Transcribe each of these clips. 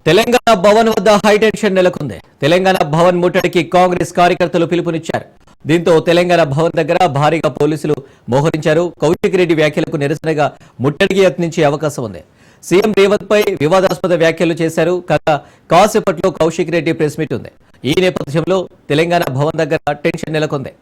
తెలంగాణ భవన్ వద్ద హైటెన్షన్ నెలకొంది. తెలంగాణ భవన్ ముట్టడికి కాంగ్రెస్ కార్యకర్తలు పిలుపునిచ్చారు. దీంతో తెలంగాణ భవన్ దగ్గర భారీగా పోలీసులు మోహరించారు. కౌశిక్ రెడ్డి వ్యాఖ్యలకు నిరసనగా ముట్టడికి యత్నించే అవకాశం ఉంది. సీఎం రేవంత్ పై వివాదాస్పద వ్యాఖ్యలు చేశారు. కాసేపట్లో కౌశిక్ రెడ్డి ప్రెస్ మీట్ ఉంది. ఈ నేపథ్యంలో తెలంగాణ భవన్ దగ్గర టెన్షన్ నెలకొంది.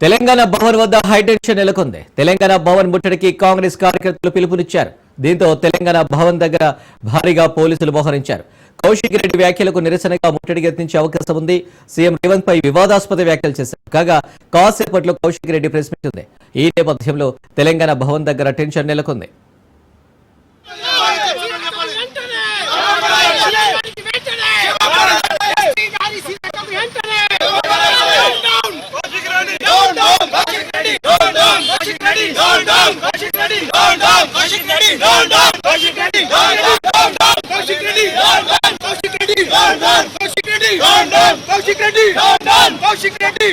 తెలంగాణ భవన్ వద్ద హైటెన్షన్ నెలకొంది. తెలంగాణ భవన్ ముట్టడికి కాంగ్రెస్ కార్యకర్తలు పిలుపునిచ్చారు. దీంతో తెలంగాణ భవన్ దగ్గర భారీగా పోలీసులు మోహరించారు. కౌశిక్ రెడ్డి వ్యాఖ్యలకు నిరసనగా ముట్టడికి యత్నించే అవకాశం ఉంది. సీఎం రేవంత్ పై వివాదాస్పద వ్యాఖ్యలు చేశారు. కాగా కాసేపట్లో కౌశిక్ రెడ్డి ప్రెస్ మీట్ ఉంది. ఈ నేపథ్యంలో తెలంగాణ భవన్ దగ్గర టెన్షన్ నెలకొంది. Koushik Reddy,